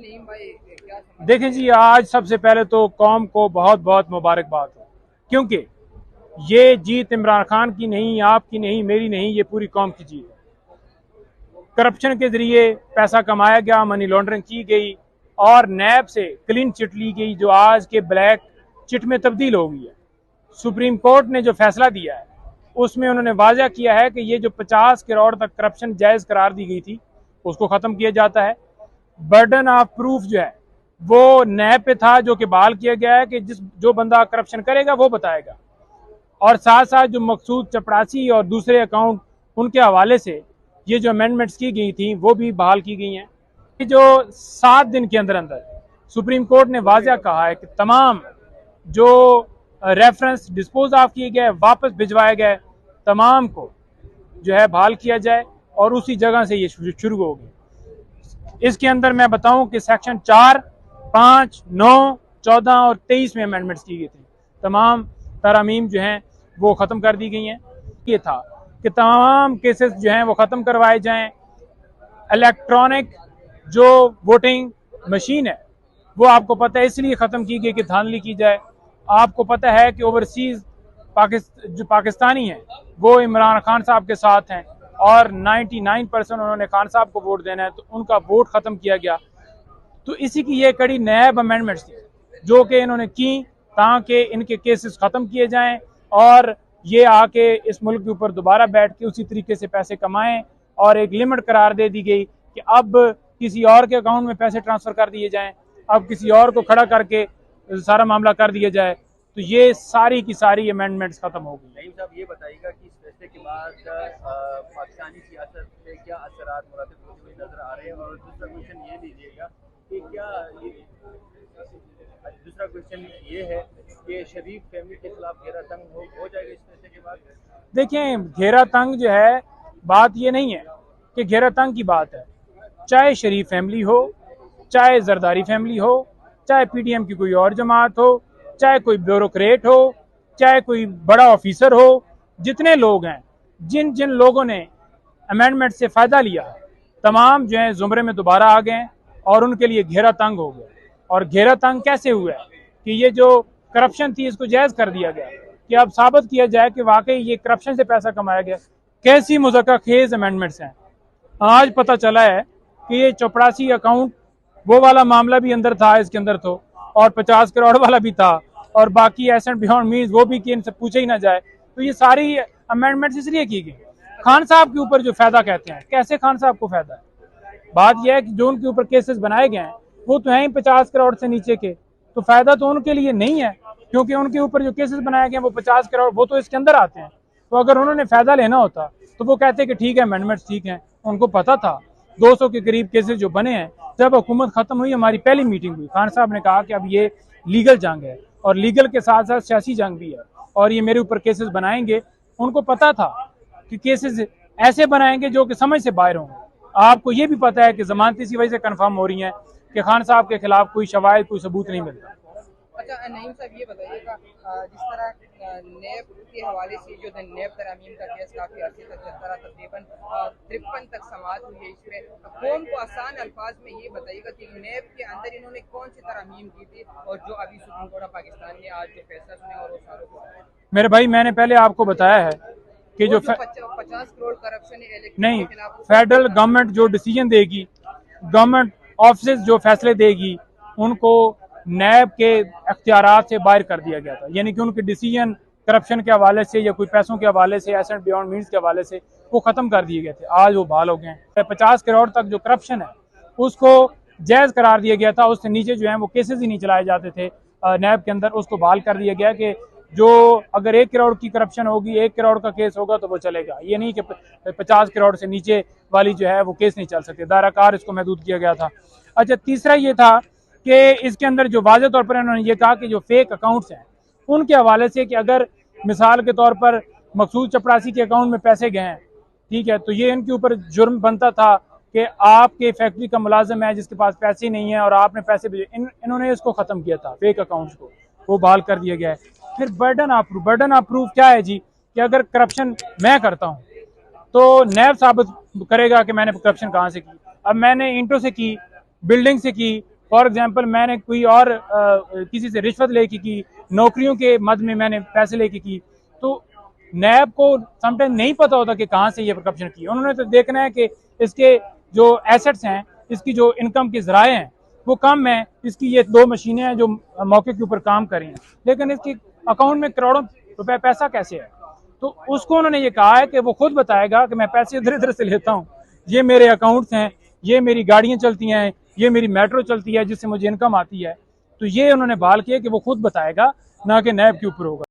देखें जी, आज सबसे पहले तो कौम को बहुत बहुत मुबारकबाद हो, क्योंकि ये जीत इमरान खान की नहीं, आपकी नहीं, मेरी नहीं, ये पूरी कौम की जीत है। करप्शन के जरिए पैसा कमाया गया, मनी लॉन्ड्रिंग की गई और नैब से क्लीन चिट ली गई, जो आज के ब्लैक चिट में तब्दील हो गई है। सुप्रीम कोर्ट ने जो फैसला दिया है उसमें उन्होंने वाज़ा किया है कि ये जो 50 करोड़ तक करप्शन जायज़ करार दी गई थी उसको ख़त्म किया जाता है। बर्डन ऑफ प्रूफ जो है वो नैब पे था, जो कि बहाल किया गया है कि जो बंदा करप्शन करेगा वो बताएगा। और साथ साथ जो मकसूद चपरासी और दूसरे अकाउंट उनके हवाले से ये जो अमेंडमेंट्स की गई थी वो भी बहाल की गई हैं। ये जो 7 दिन के अंदर अंदर सुप्रीम कोर्ट ने वाज़ा कहा है कि तमाम जो रेफरेंस डिस्पोज ऑफ किए गए, वापस भिजवाए गए, तमाम को जो है बहाल किया जाए और उसी जगह से ये शुरू होगी। इसके अंदर मैं बताऊं कि सेक्शन 4, 5, 9, 14 और 23 में अमेंडमेंट्स की गई थी। तमाम तरामीम जो हैं वो ख़त्म कर दी गई हैं। ये था कि तमाम केसेस जो हैं वो ख़त्म करवाए जाएं। इलेक्ट्रॉनिक जो वोटिंग मशीन है वो आपको पता है इसलिए ख़त्म की गई कि धांधली की जाए। आपको पता है कि ओवरसीज़ जो पाकिस्तानी हैं वो इमरान खान साहब के साथ हैं और 99% उन्होंने खान साहब को वोट देना है, तो उनका वोट ख़त्म किया गया। तो इसी की ये कड़ी नैब अमेंडमेंट्स थी जो कि इन्होंने की ताकि इनके केसेस ख़त्म किए जाएं और ये आके इस मुल्क के ऊपर दोबारा बैठ के उसी तरीके से पैसे कमाएं। और एक लिमिट करार दे दी गई कि अब किसी और के अकाउंट में पैसे ट्रांसफ़र कर दिए जाएँ, अब किसी और को खड़ा करके सारा मामला कर दिया जाए। तो ये सारी की सारी अमेंडमेंट्स खत्म हो गई। नईम साहब, ये बताइएगा कि इस फैसले के बाद पाकिस्तानी सियासत पे क्या असरात मुरातिब होते हुए नजर आ रहे हैं, और दूसरा क्वेश्चन ये लीजिएगा कि दूसरा क्वेश्चन ये है कि शरीफ फैमिली के खिलाफ घेरा तंग हो जाएगा इस फैसले के बाद। देखें, घेरा तंग जो है, बात ये नहीं है कि घेरा तंग की बात है। चाहे शरीफ फैमिली हो, चाहे जरदारी फैमिली हो, चाहे पीडीएम की कोई और जमात हो, चाहे कोई ब्यूरोक्रेट हो, चाहे कोई बड़ा ऑफिसर हो, जितने लोग हैं, जिन जिन लोगों ने अमेंडमेंट से फ़ायदा लिया, तमाम जो है ज़ुमरे में दोबारा आ गए और उनके लिए घेरा तंग हो गया। और घेरा तंग कैसे हुआ है कि ये जो करप्शन थी इसको जायज़ कर दिया गया कि अब साबित किया जाए कि वाकई ये करप्शन से पैसा कमाया गया। कैसी मुज़क्का खेज अमेंडमेंट्स हैं। आज पता चला है कि ये चपरासी अकाउंट वो वाला मामला भी अंदर था, इसके अंदर तो, और 50 करोड़ वाला भी था, और बाकी एसेट बियॉन्ड मीन्स वो भी कि इनसे पूछे ही ना जाए। तो ये सारी अमेंडमेंट्स इसलिए की गई। खान साहब के ऊपर जो फायदा कहते हैं, कैसे खान साहब को फायदा है? बात यह है कि जो उनके ऊपर केसेस बनाए गए हैं वो तो हैं ही 50 करोड़ से नीचे के, तो फायदा तो उनके लिए नहीं है, क्योंकि उनके ऊपर जो केसेस बनाए गए हैं वो 50 करोड़ वो तो इसके अंदर आते हैं। तो अगर उन्होंने फायदा लेना होता तो वो कहते कि ठीक है अमेंडमेंट्स ठीक हैं। उनको पता था 200 के करीब केसेस जो बने हैं। जब हुकूमत खत्म हुई, हमारी पहली मीटिंग हुई, खान साहब ने कहा कि अब ये लीगल जंग है और लीगल के साथ साथ सियासी जंग भी है और ये मेरे ऊपर केसेस बनाएंगे। उनको पता था कि केसेस ऐसे बनाएंगे जो कि समझ से बाहर होंगे। आपको ये भी पता है कि जमानत इसी वजह से कन्फर्म हो रही है कि खान साहब के खिलाफ कोई शवाहिद, कोई सबूत नहीं मिलता। अच्छा नईम साहब, ये बताइएगा जिस तरह नेब के हवाले से जो नेब तरामीम का केस काफ़ी अर्से तक चलता रहा, तकरीबन 53 तक समाअत हुई है इसमें। कौम को आसान अल्फाज में ये बताइएगा कि नेब के अंदर इन्होंने कौन सी तरामीम की थी और जो अभी सुप्रीम कोर्ट ऑफ पाकिस्तान ने आज जो फैसला सुना और वो सारों को। मेरे भाई, मैंने पहले आपको बताया है कि जो 50 करोड़ करप्शन नहीं, फेडरल गवर्नमेंट जो डिसीजन देगी, गवर्नमेंट ऑफिस जो फैसले देगी, उनको नैब के अख्तियारात से बाहर कर दिया गया था। यानी कि उनके डिसीजन करप्शन के हवाले से या कोई पैसों के हवाले से, एसेट बियॉन्ड मीन्स के हवाले से वो ख़त्म कर दिए गए थे। आज वो बहाल हो गए हैं। 50 करोड़ तक जो करप्शन है उसको जायज़ करार दिया गया था। उससे नीचे जो है वो केसेस ही नहीं चलाए जाते थे नैब के अंदर। उसको बहाल कर दिया गया कि जो अगर 1 करोड़ की करप्शन होगी, 1 करोड़ का केस होगा तो वो चलेगा। ये नहीं कि 50 करोड़ से नीचे वाली जो है वो केस नहीं चल सकते। दायराकार इसको महदूद किया गया था। अच्छा, तीसरा ये था कि इसके अंदर जो वाज़े तौर पर उन्होंने ये कहा कि जो फेक अकाउंट्स हैं उनके हवाले से कि अगर मिसाल के तौर पर मकसूद चपरासी के अकाउंट में पैसे गए हैं, ठीक है, तो ये इनके ऊपर जुर्म बनता था कि आपके फैक्ट्री का मुलाजिम है जिसके पास पैसे नहीं है और आपने पैसे भेजे। इन्होंने इसको ख़त्म किया था, फेक अकाउंट्स को, वो बहाल कर दिया गया है। फिर बर्डन ऑफ प्रूफ क्या है जी? कि अगर करप्शन मैं करता हूँ तो नैब साबित करेगा कि मैंने करप्शन कहाँ से की। अब मैंने इंटो से की, बिल्डिंग से की, फॉर एग्जांपल मैंने कोई और किसी से रिश्वत लेके की, नौकरियों के मद में मैंने पैसे लेके की, तो नैब को समटाइम नहीं पता होता कि कहाँ से ये करप्शन की। उन्होंने तो देखना है कि इसके जो एसेट्स हैं, इसकी जो इनकम के जराए हैं वो कम है, इसकी ये 2 मशीनें हैं जो मौके के ऊपर काम कर रही हैं, लेकिन इसकी अकाउंट में करोड़ों रुपए पैसा कैसे है। तो उसको उन्होंने ये कहा है कि वो खुद बताएगा कि मैं पैसे इधर इधर से लेता हूँ, ये मेरे अकाउंट्स हैं, ये मेरी गाड़ियां चलती हैं, ये मेरी मेट्रो चलती है जिससे मुझे इनकम आती है। तो ये उन्होंने बहाल किया कि वो खुद बताएगा, ना कि नैब के ऊपर होगा।